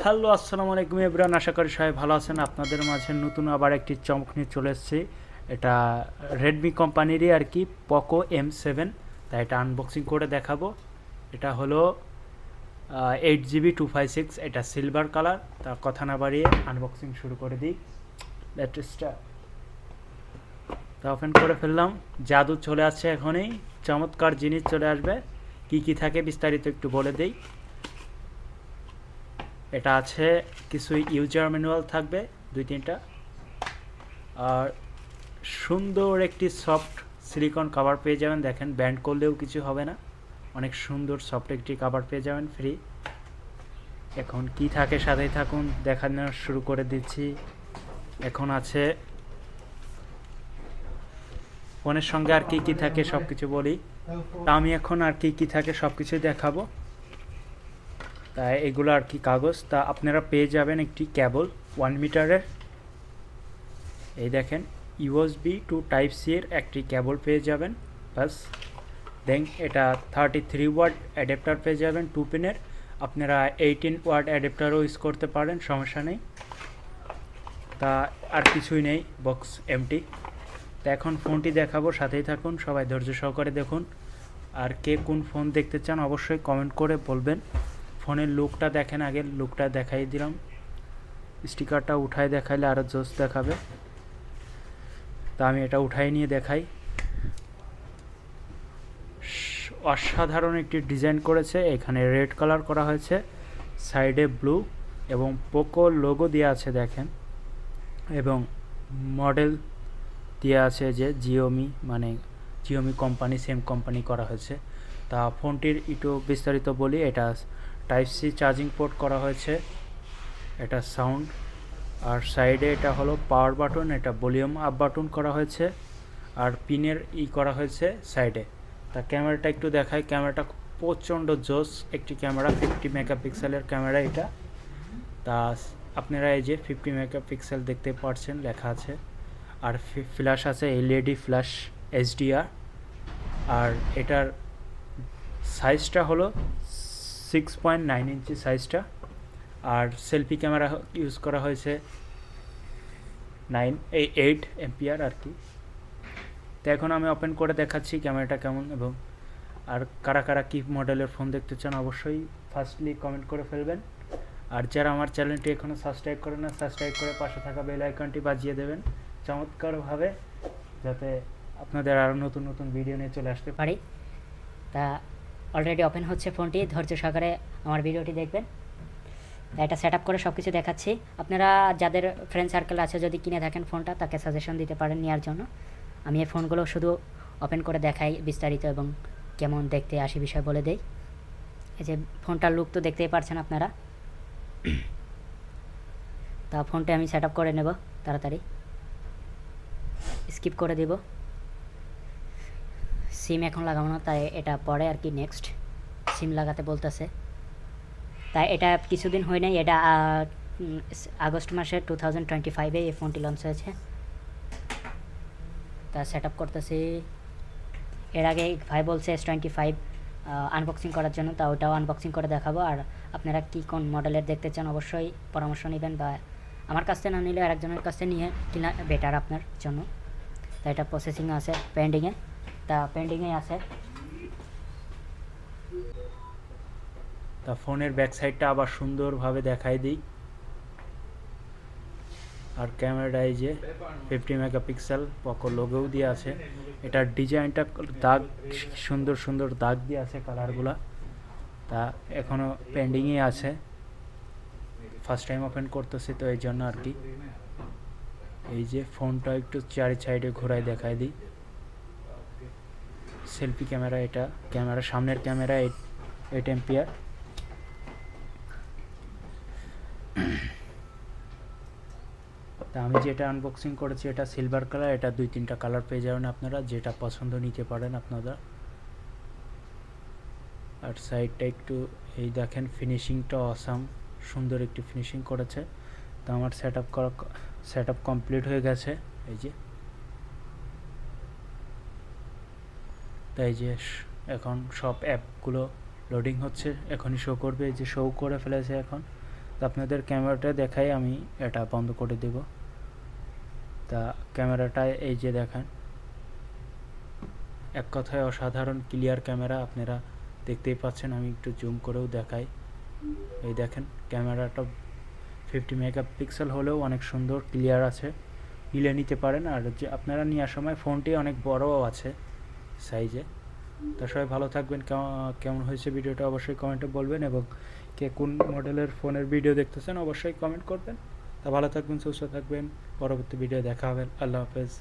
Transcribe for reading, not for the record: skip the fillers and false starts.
Hello, আসসালামু আলাইকুম everyone. আশা করি সবাই ভালো আছেন। আপনাদের মাঝে নতুন আবার একটি চমক নিয়ে চলে এসেছি। এটা রেডমি কোম্পানিরই আর কি, পোকো M7। তাই এটা আনবক্সিং করে দেখাবো। এটা হলো 8GB 256, এটা সিলভার কালার। তা কথা না বাড়িয়ে আনবক্সিং শুরু করে দিই। Let's start. তা ওপেন করে ফেললাম। জাদু চলে আসছে এখনই, চমৎকার জিনিস চলে আসবে। কি কি থাকে বিস্তারিত একটু বলে দিই। এটা আছে কিছু ইউজার ম্যানুয়াল থাকবে 2-3টা, আর সুন্দর একটি সফট সিলিকন কভার পেয়ে যাবেন। দেখেন, ব্যান্ড করলেও কিছু হবে না, অনেক সুন্দর সফট একটি কভার পেয়ে যাবেন ফ্রি। এখন কি থাকে সাথেই থাকুন, দেখানো শুরু করে দিচ্ছি। এখন আছে ফোনের সঙ্গে আর কি কি থাকে সব কিছু বলি। তা আমি এখন আর কি কি থাকে সব কিছুই দেখাবো। তাই এগুলো আর কি কাগজ। তা আপনারা পেয়ে যাবেন একটি কেবল 1 মিটারের। এই দেখেন, ইউএসবি টু টাইপ সি এর একটি কেবল পেয়ে যাবেন। বাস দেন এটা 33 ওয়াট অ্যাডাপ্টার পেয়ে যাবেন 2 পিনের। আপনারা 18 ওয়াট অ্যাডাপ্টারও ইউজ করতে পারেন, সমস্যা নেই। তা আর কিছুই নেই, বক্স এমটি। তা এখন ফোনটি দেখাবো, সাথেই থাকুন, সবাই ধৈর্য সহকারে দেখুন। আর কে কোন ফোন দেখতে চান অবশ্যই কমেন্ট করে বলবেন। ফোনের লুকটা দেখেন, আগের লুকটা দেখাই দিলাম। স্টিকারটা উঠায় দেখাইলে আরও জোস দেখাবে। তা আমি এটা উঠাই নিয়ে দেখাই। অসাধারণ একটি ডিজাইন করেছে, এখানে রেড কালার করা হয়েছে, সাইডে ব্লু এবং পোকো লোগো দেওয়া আছে দেখেন, এবং মডেল দেওয়া আছে যে জিওমি, মানে জিওমি কোম্পানি, সেম কোম্পানি করা হয়েছে। তা ফোনটির একটু বিস্তারিত বলি। এটা টাইপ সি চার্জিং পোর্ট করা হয়েছে, এটা সাউন্ড, আর সাইডে এটা হলো পাওয়ার বাটন, এটা ভলিউম আপ বাটন করা হয়েছে, আর পিনের করা হয়েছে সাইডে। তা ক্যামেরাটা একটু দেখাই। ক্যামেরাটা প্রচণ্ড জোস একটি ক্যামেরা, 50 মেগাপিক্সেলের ক্যামেরা এটা। তা আপনারা এই যে 50 মেগাপিক্সেল দেখতে পাচ্ছেন, লেখা আছে। আর ফ্ল্যাশ আছে, এলইডি ফ্ল্যাশ এইচডিআর। আর এটার সাইজটা হলো 6.9 ইঞ্চি সাইজটা। আর সেলফি ক্যামেরা ইউজ করা হয়েছে 8 এমপিআর আর কি। তো এখন আমি ওপেন করে দেখাচ্ছি ক্যামেরাটা কেমন। এবং আর কারা কারা কী মডেলের ফোন দেখতে চান অবশ্যই ফার্স্টলি কমেন্ট করে ফেলবেন। আর যারা আমার চ্যানেলটি এখনও সাবস্ক্রাইব করে না, সাবস্ক্রাইব করে পাশে থাকা বেল আইকনটি বাজিয়ে দেবেন চমৎকারভাবে, যাতে আপনাদের আরও নতুন নতুন ভিডিও নিয়ে চলে আসতে পারি। তা অলরেডি ওপেন হচ্ছে ফোনটি, ধৈর্য সহকারে আমার ভিডিওটি দেখবেন। এটা সেট আপ করে সব কিছু দেখাচ্ছি। আপনারা যাদের ফ্রেন্ড সার্কেল আছে, যদি কিনে থাকেন ফোনটা, তাকে সাজেশন দিতে পারেন নেওয়ার জন্য। আমি এই ফোনগুলো শুধু ওপেন করে দেখাই বিস্তারিত, এবং কেমন দেখতে আসি বিষয় বলে দেই। এই যে ফোনটার লুক তো দেখতেই পারছেন আপনারা। তা ফোনটা আমি সেট আপ করে নেব তাড়াতাড়ি, স্কিপ করে দেব। সিম এখন লাগাবো না, তাই এটা পরে আর কি নেক্সট সিম লাগাতে বলতেছে। তাই এটা কিছুদিন হয় নাই, এটা আগস্ট মাসে 2025-এ এই ফোনটি লঞ্চ হয়েছে। তা সেট আপ করতেছি। এর আগে ভাই বলছে S25 আনবক্সিং করার জন্য, তা ওটাও আনবক্সিং করে দেখাবো। আর আপনারা কি কোন মডেলের দেখতে চান অবশ্যই পরামর্শ নেবেন, বা আমার কাছ থেকে না নিলে আরেকজনের কাছে নিয়ে কিনা বেটার আপনার জন্য। তা এটা প্রসেসিংয়ে আছে, পেন্ডিংয়ে। তা পেন্ডিংয়ে আছে। তা ফোনের ব্যাক সাইডটা আবার সুন্দরভাবে দেখাই দিই। আর ক্যামেরাটা এই যে 50 মেগাপিক্সেল, পোকো লোগোও দিয়ে আছে। এটার ডিজাইনটা দাগ, সুন্দর সুন্দর দাগ দিয়ে আছে কালারগুলা। তা এখনও পেন্ডিংয়ে আছে, ফার্স্ট টাইম ওপেন করতেছি তো এই জন্য আর কি। এই যে ফোনটা একটু চারি সাইডে ঘোরায় দেখাই দিই। সেলফি ক্যামেরা এটা, ক্যামেরা সামনের ক্যামেরা 8 এমপিআর। তা আমি যেটা আনবক্সিং করেছি এটা সিলভার কালার। এটা 2-3টা কালার পেয়ে যাবেন আপনারা, যেটা পছন্দ নিতে পারেন আপনারা। আর সাইডটা একটু এই দেখেন, ফিনিশিংটা অসাম, সুন্দর একটি ফিনিশিং করেছে। তো আমার সেট আপ কমপ্লিট হয়ে গেছে। এই যে, তাই যে এখন সব অ্যাপগুলো লোডিং হচ্ছে, এখনই শো করবে। এই যে শো করে ফেলেছে এখন। তো আপনাদের ক্যামেরাটা দেখাই আমি এটা বন্ধ করে দেব। তা ক্যামেরাটা এই যে দেখেন, এক কথায় অসাধারণ ক্লিয়ার ক্যামেরা, আপনারা দেখতেই পাচ্ছেন। আমি একটু জুম করেও দেখাই। এই দেখেন ক্যামেরাটা 50 মেগাপিক্সেল হলেও অনেক সুন্দর ক্লিয়ার আছে, নিলে নিতে পারেন। আর যে আপনারা নেওয়ার সময় ফোনটি অনেক বড়ও আছে সাইজে। তো সবাই ভালো থাকবেন। কেমন হয়েছে ভিডিওটা অবশ্যই কমেন্টে বলবেন, এবং কে কোন মডেলের ফোনের ভিডিও দেখতেছেন অবশ্যই কমেন্ট করবেন। তা ভালো থাকবেন, সুস্থ থাকবেন, পরবর্তী ভিডিও দেখা হবে। আল্লাহ হাফেজ।